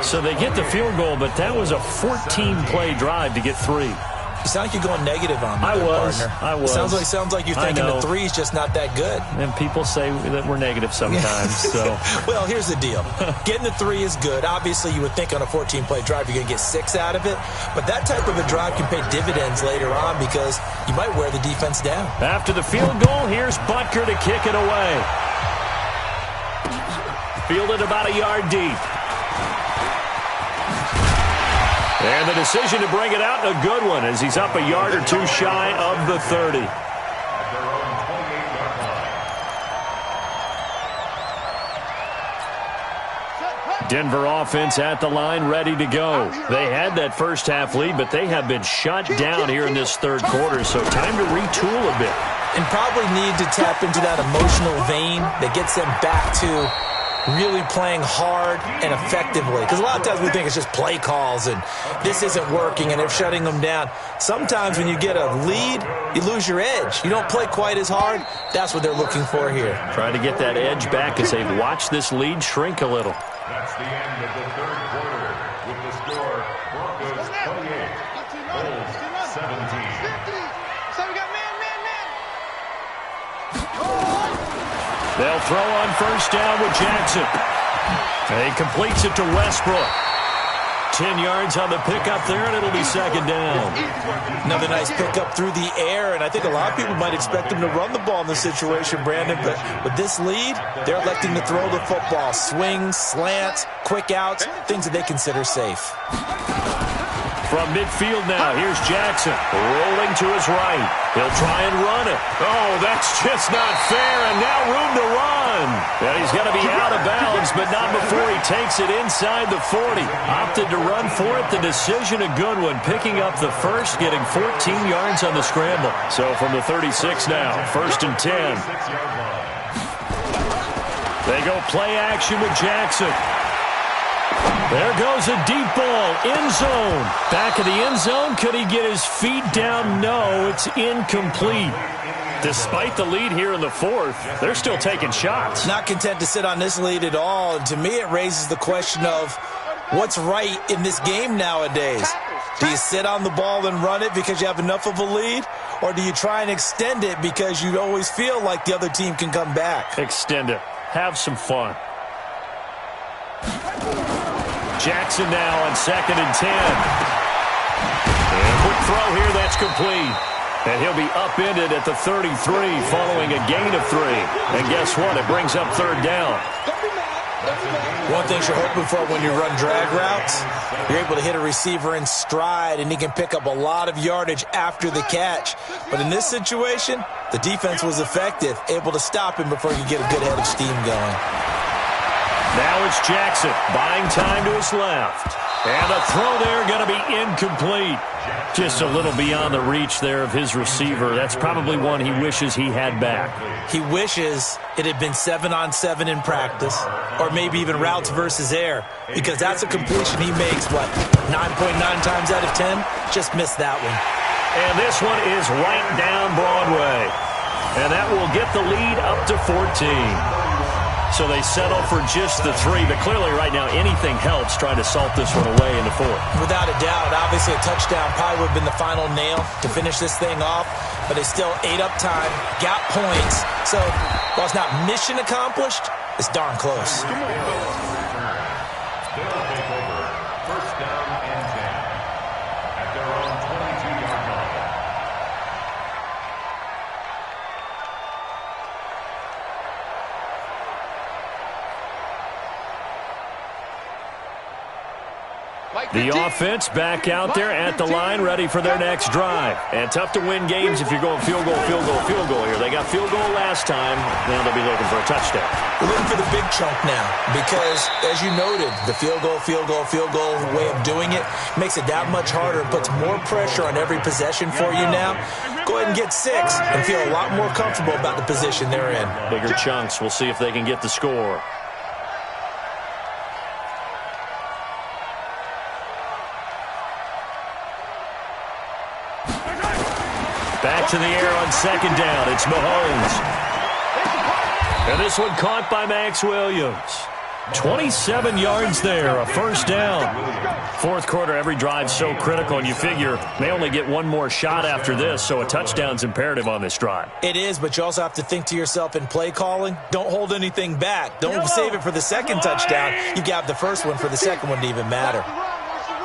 So they get the field goal, but that was a 14-play drive to get 3. You sound like you're going negative on me, partner. I was. Sounds like you're thinking the 3 is just not that good. And people say that we're negative sometimes. So, well, here's the deal. Getting the 3 is good. Obviously, you would think on a 14-play drive you're going to get 6 out of it. But that type of a drive can pay dividends later on because you might wear the defense down. After the field goal, here's Butker to kick it away. Fielded about a yard deep. And the decision to bring it out, a good one, as he's up a yard or 2 shy of the 30. Denver offense at the line, ready to go. They had that first half lead, but they have been shut down here in this 3rd quarter, so time to retool a bit. And probably need to tap into that emotional vein that gets them back to really playing hard and effectively. Because a lot of times we think it's just play calls and this isn't working and they're shutting them down. Sometimes when you get a lead, you lose your edge. You don't play quite as hard. That's what they're looking for here. Trying to get that edge back as they've watched this lead shrink a little. That's the end of the 3rd quarter with the score Broncos 28, Bulls 17. They'll throw on 1st down with Jackson. And he completes it to Westbrook. 10 yards on the pickup there, and it'll be 2nd down. Another nice pickup through the air, and I think a lot of people might expect them to run the ball in this situation, Brandon, but with this lead, they're electing to throw the football. Swings, slants, quick outs, things that they consider safe. From midfield now, here's Jackson, rolling to his right. He'll try and run it. Oh, that's just not fair, and now room to run. And he's going to be out of bounds, but not before he takes it inside the 40. Opted to run for it. The decision, a good one. Picking up the first, getting 14 yards on the scramble. So from the 36 now, 1st and 10. They go play action with Jackson. There goes a deep ball, end zone. Back of the end zone, could he get his feet down? No, it's incomplete. Despite the lead here in the 4th, they're still taking shots. Not content to sit on this lead at all. And to me, it raises the question of what's right in this game nowadays. Do you sit on the ball and run it because you have enough of a lead? Or do you try and extend it because you always feel like the other team can come back? Extend it. Have some fun. Jackson now on 2nd and 10. And a quick throw here, that's complete. And he'll be upended at the 33 following a gain of 3. And guess what? It brings up 3rd down. One thing you're hoping for when you run drag routes, you're able to hit a receiver in stride and he can pick up a lot of yardage after the catch. But in this situation, the defense was effective, able to stop him before he could get a good head of steam going. Now it's Jackson, buying time to his left. And a throw there going to be incomplete. Just a little beyond the reach there of his receiver. That's probably one he wishes he had back. He wishes it had been 7-on-7 in practice, or maybe even routes versus air, because that's a completion he makes, 9.9 times out of 10? Just missed that one. And this one is right down Broadway. And that will get the lead up to 14. So they settle for just the 3, but clearly right now anything helps trying to salt this one away in the 4th. Without a doubt, obviously a touchdown probably would have been the final nail to finish this thing off, but they still ate up time, got points. So while it's not mission accomplished, it's darn close. They'll take over first down and 10 at their own 22-yard line. The offense back out there at the line, ready for their next drive. And tough to win games if you're going field goal here. They got field goal last time. Now they'll be looking for a touchdown. We're looking for the big chunk now because, as you noted, the field goal way of doing it makes it that much harder and puts more pressure on every possession for you now. Go ahead and get 6 and feel a lot more comfortable about the position they're in. Bigger chunks. We'll see if they can get the score. Back to the air on second down. It's Mahomes. And this one caught by Max Williams. 27 yards there, a first down. 4th quarter, every drive so critical, and you figure they only get one more shot after this, so a touchdown's imperative on this drive. It is, but you also have to think to yourself in play calling, don't hold anything back. Don't save it for the second touchdown. You got the first one for the second one to even matter.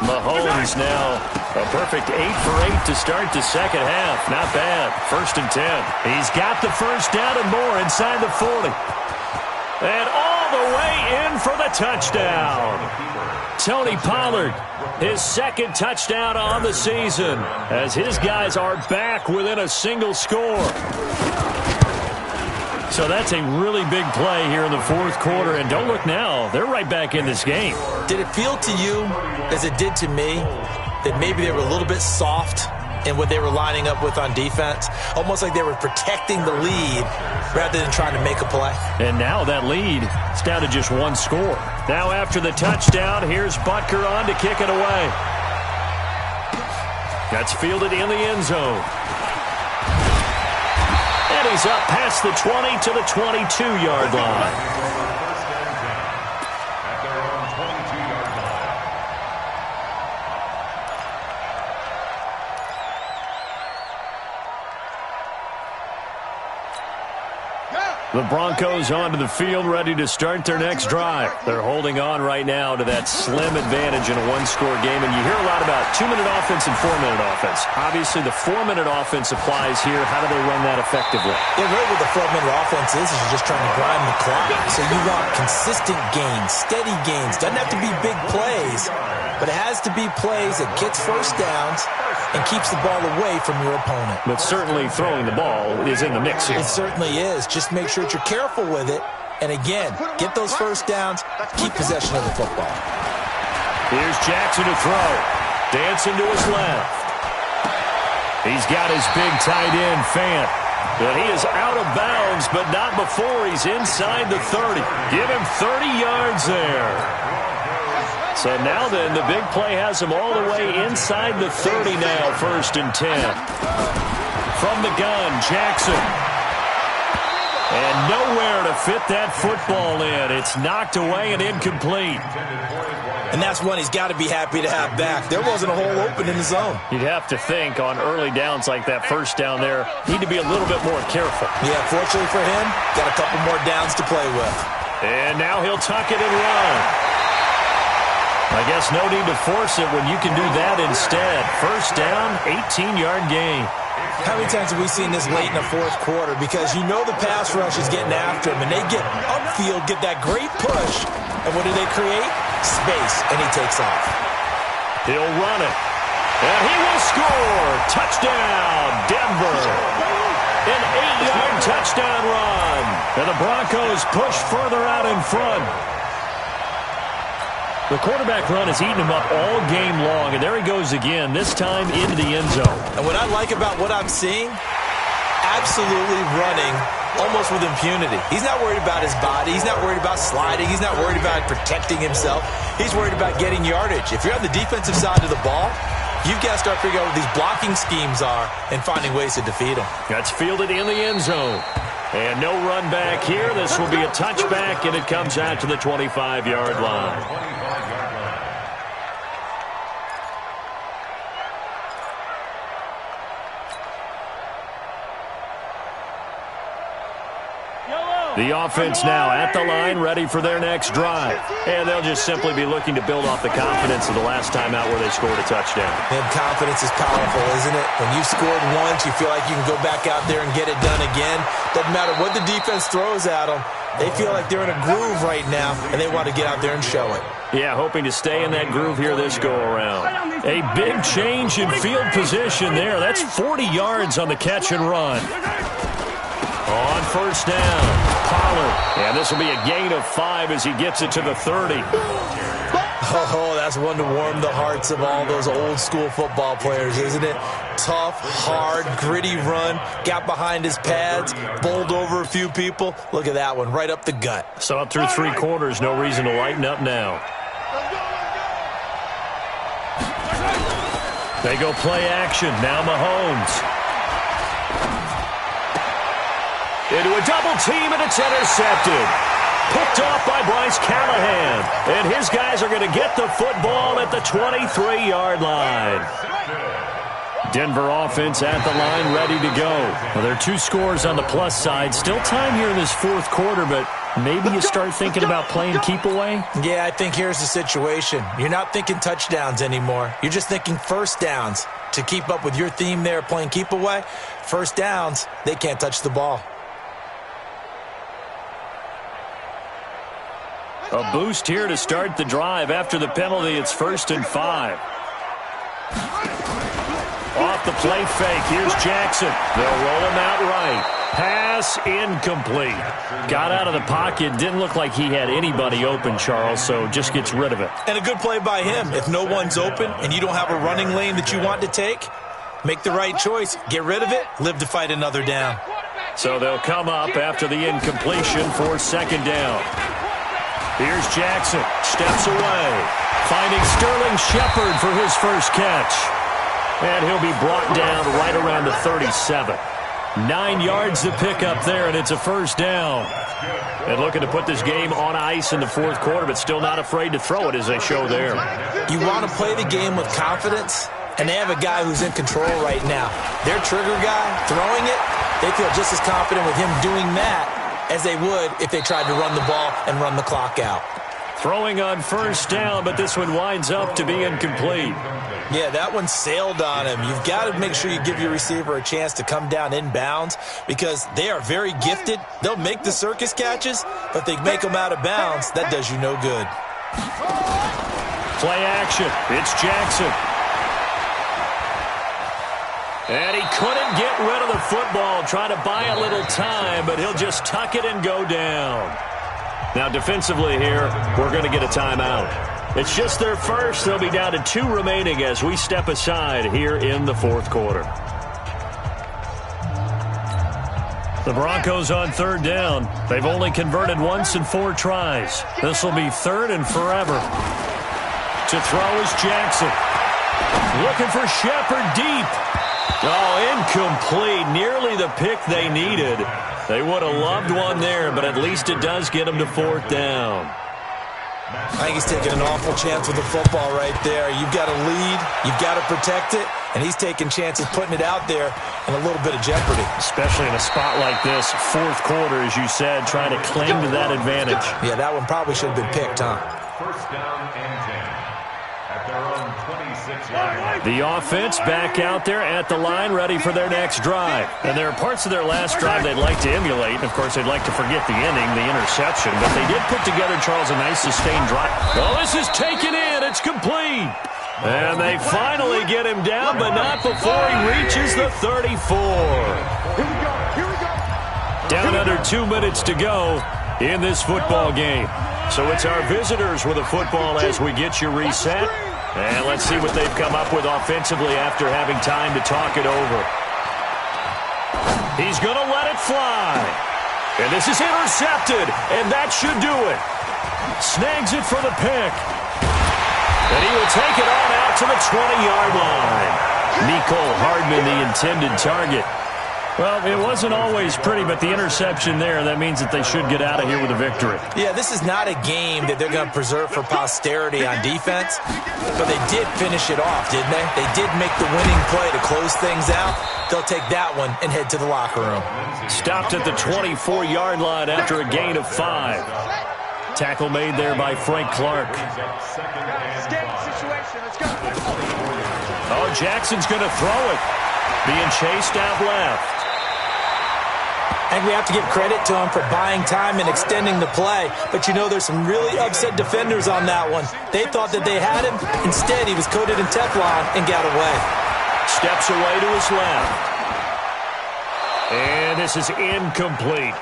Mahomes now a perfect 8 for 8 to start the second half. Not bad. 1st and 10. He's got the first down and more inside the 40. And all the way in for the touchdown. Tony Pollard, his 2nd touchdown on the season as his guys are back within a single score. So that's a really big play here in the 4th quarter. And don't look now, they're right back in this game. Did it feel to you, as it did to me, that maybe they were a little bit soft in what they were lining up with on defense? Almost like they were protecting the lead rather than trying to make a play. And now that lead is down to just 1 score. Now after the touchdown, here's Butker on to kick it away. That's fielded in the end zone. And he's up past the 20 to the 22-yard line. The Broncos onto the field, ready to start their next drive. They're holding on right now to that slim advantage in a 1-score game. And you hear a lot about 2-minute offense and 4-minute offense. Obviously, the 4-minute offense applies here. How do they run that effectively? Yeah, right what the 4-minute offense is you're just trying to grind the clock. So you want consistent gains, steady gains. Doesn't have to be big plays, but it has to be plays that gets first downs and keeps the ball away from your opponent. But certainly throwing the ball is in the mix here. It certainly is. Just make sure that you're careful with it. And again, get those first downs, keep possession of the football. Here's Jackson to throw. Dancing to his left. He's got his big tight end, Fant. But he is out of bounds, but not before he's inside the 30. Give him 30 yards there. So now then, the big play has him all the way inside the 30 now, 1st and 10. From the gun, Jackson. And nowhere to fit that football in. It's knocked away and incomplete. And that's one he's got to be happy to have back. There wasn't a hole open in the zone. You'd have to think on early downs like that first down there, need to be a little bit more careful. Yeah, fortunately for him, got a couple more downs to play with. And now he'll tuck it and run. I guess no need to force it when you can do that instead. First down, 18-yard gain. How many times have we seen this late in the 4th quarter? Because you know the pass rush is getting after him, and they get upfield, get that great push, and what do they create? Space, and he takes off. He'll run it, and he will score. Touchdown, Denver. An 8-yard touchdown run, and the Broncos push further out in front. The quarterback run has eaten him up all game long, and there he goes again, this time into the end zone. And what I like about what I'm seeing, absolutely running almost with impunity. He's not worried about his body. He's not worried about sliding. He's not worried about protecting himself. He's worried about getting yardage. If you're on the defensive side of the ball, you've got to start figuring out what these blocking schemes are and finding ways to defeat them. That's fielded in the end zone. And no run back here. This will be a touchback, and it comes out to the 25-yard line. The offense now at the line, ready for their next drive. And they'll just simply be looking to build off the confidence of the last time out where they scored a touchdown. And confidence is powerful, isn't it? When you've scored once, you feel like you can go back out there and get it done again. Doesn't matter what the defense throws at them. They feel like they're in a groove right now, and they want to get out there and show it. Yeah, hoping to stay in that groove here this go-around. A big change in field position there. That's 40 yards on the catch and run. On first down, Pollard. And this will be a gain of 5 as he gets it to the 30. Oh, that's one to warm the hearts of all those old-school football players, isn't it? Tough, hard, gritty run. Got behind his pads, bowled over a few people. Look at that one, right up the gut. So up through 3 quarters, no reason to lighten up now. They go play action. Now Mahomes. Into a double team, and it's intercepted. Picked off by Bryce Callahan. And his guys are going to get the football at the 23-yard line. Denver offense at the line, ready to go. Well, there are 2 scores on the plus side. Still time here in this fourth quarter, but maybe you start thinking about playing keep away? Yeah, I think here's the situation. You're not thinking touchdowns anymore. You're just thinking first downs. To keep up with your theme there, playing keep away, first downs, they can't touch the ball. A boost here to start the drive. After the penalty, it's 1st and 5. Off the play fake, here's Jackson. They'll roll him out right. Pass incomplete. Got out of the pocket. Didn't look like he had anybody open, Charles, so just gets rid of it. And a good play by him. If no one's open and you don't have a running lane that you want to take, make the right choice. Get rid of it. Live to fight another down. So they'll come up after the incompletion for 2nd down. Here's Jackson, steps away, finding Sterling Shepard for his first catch. And he'll be brought down right around the 37. 9 yards to pick up there, and it's a 1st down. And looking to put this game on ice in the fourth quarter, but still not afraid to throw it as they show there. You want to play the game with confidence, and they have a guy who's in control right now. Their trigger guy, throwing it, they feel just as confident with him doing that as they would if they tried to run the ball and run the clock out. Throwing on 1st down, but this one winds up to be incomplete. Yeah, that one sailed on him. You've got to make sure you give your receiver a chance to come down inbounds because they are very gifted. They'll make the circus catches, but they make them out of bounds. That does you no good. Play action. It's Jackson. And he couldn't get rid of the football, trying to buy a little time, but he'll just tuck it and go down. Now, defensively here, we're going to get a timeout. It's just their first. They'll be down to 2 remaining as we step aside here in the fourth quarter. The Broncos on 3rd down. They've only converted once in 4 tries. This will be 3rd and forever. To throw is Jackson. Looking for Shepard deep. Oh, incomplete. Nearly the pick they needed. They would have loved one there, but at least it does get them to 4th down. I think he's taking an awful chance with the football right there. You've got to lead. You've got to protect it. And he's taking chances putting it out there in a little bit of jeopardy. Especially in a spot like this, fourth quarter, as you said, trying to cling to that advantage. Yeah, that one probably should have been picked, huh? 1st down and 10. At their own 26-yard line. The offense back out there at the line, ready for their next drive. And there are parts of their last drive they'd like to emulate. And, of course, they'd like to forget the inning, the interception. But they did put together, Charles, a nice sustained drive. Oh, this is taken in. It's complete. And they finally get him down, but not before he reaches the 34. Down under 2 minutes to go in this football game. So it's our visitors with a football as we get you reset. And let's see what they've come up with offensively after having time to talk it over. He's going to let it fly. And this is intercepted, and that should do it. Snags it for the pick. And he will take it on out to the 20-yard line. Mecole Hardman, the intended target. Well, it wasn't always pretty, but the interception there, that means that they should get out of here with a victory. Yeah, this is not a game that they're going to preserve for posterity on defense, but they did finish it off, didn't they? They did make the winning play to close things out. They'll take that one and head to the locker room. Stopped at the 24-yard line after a gain of 5. Tackle made there by Frank Clark. Oh, Jackson's going to throw it. Being chased out left. I think we have to give credit to him for buying time and extending the play. But, you know, there's some really upset defenders on that one. They thought that they had him. Instead, he was coated in Teflon and got away. Steps away to his left. And this is incomplete.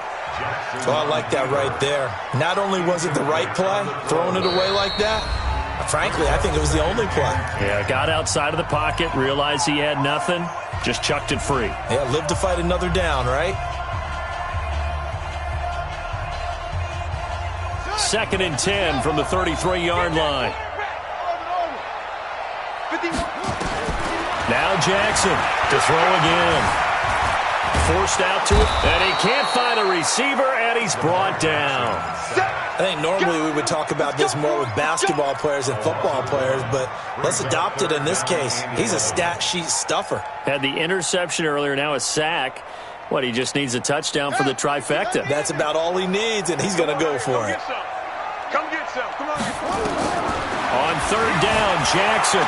Oh, I like that right there. Not only was it the right play, throwing it away like that, frankly, I think it was the only play. Yeah, got outside of the pocket, realized he had nothing, just chucked it free. Yeah, live to fight another down, right? 2nd and 10 from the 33-yard line. Now Jackson to throw again. Forced out to it, and he can't find a receiver, and he's brought down. I think normally we would talk about this more with basketball players and football players, but let's adopt it in this case. He's a stat sheet stuffer. Had the interception earlier, now a sack. What, he just needs a touchdown for the trifecta. That's about all he needs, and he's going to go for it. Come get some. Come on. On 3rd down, Jackson.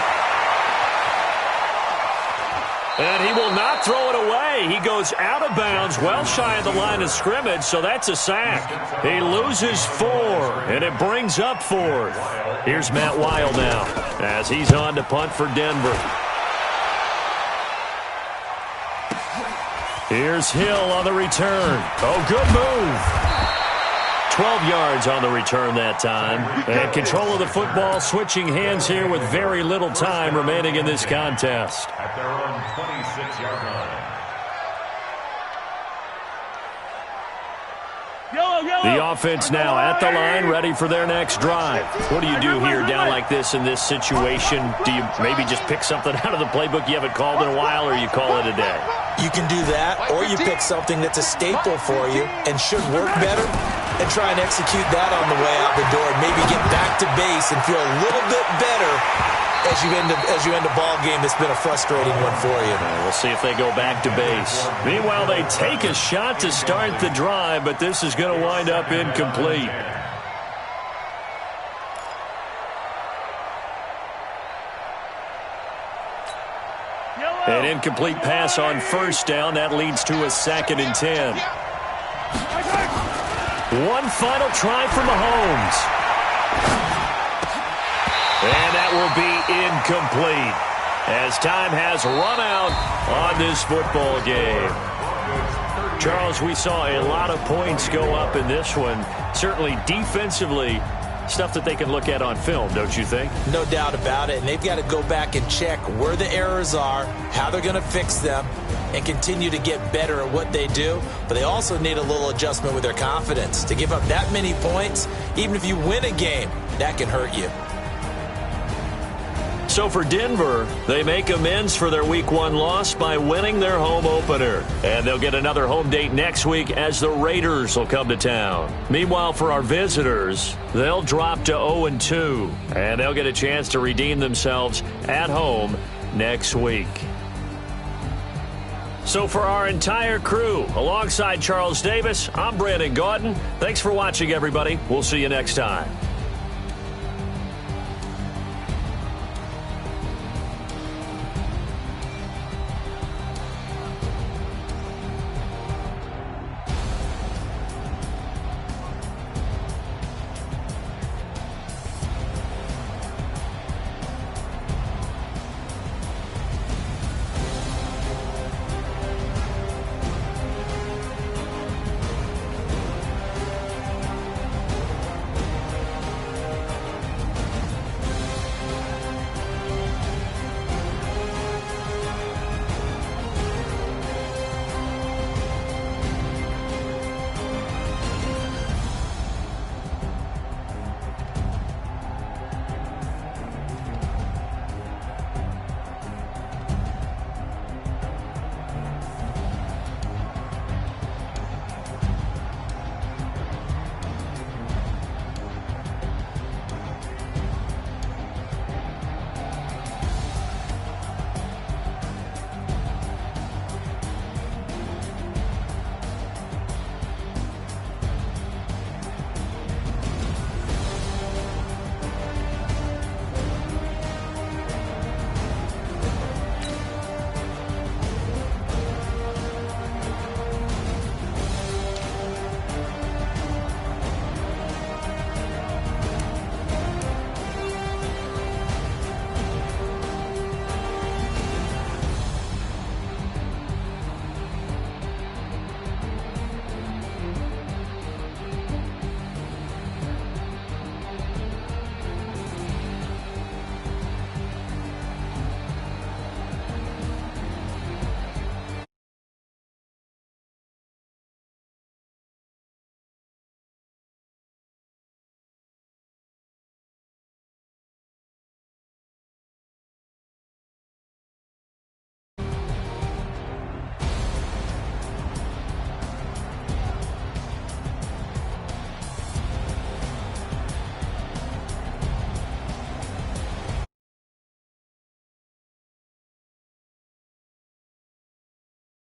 And he will not throw it away. He goes out of bounds, well shy of the line of scrimmage, so that's a sack. He loses 4, and it brings up 4th. Here's Matt Weil now as he's on to punt for Denver. Here's Hill on the return. Oh, good move. 12 yards on the return that time. And control of the football switching hands here with very little time remaining in this contest. At their own 26-yard line. The offense now at the line, ready for their next drive. What do you do here down like this in this situation? Do you maybe just pick something out of the playbook you haven't called in a while, or you call it a day? You can do that, or you pick something that's a staple for you and should work better and try and execute that on the way out the door and maybe get back to base and feel a little bit better as you end a ball game that's been a frustrating one for you. We'll see if they go back to base. Meanwhile, they take a shot to start the drive, but this is going to wind up incomplete. An incomplete pass on 1st down. That leads to a 2nd and 10. One final try for Mahomes. And that will be incomplete as time has run out on this football game. Charles, we saw a lot of points go up in this one. Certainly defensively, stuff that they can look at on film, don't you think? No doubt about it. And they've got to go back and check where the errors are, how they're going to fix them, and continue to get better at what they do. But they also need a little adjustment with their confidence. To give up that many points, even if you win a game, that can hurt you. So for Denver, they make amends for their Week 1 loss by winning their home opener. And they'll get another home date next week as the Raiders will come to town. Meanwhile, for our visitors, they'll drop to 0-2. And they'll get a chance to redeem themselves at home next week. So for our entire crew, alongside Charles Davis, I'm Brandon Gaudin. Thanks for watching, everybody. We'll see you next time.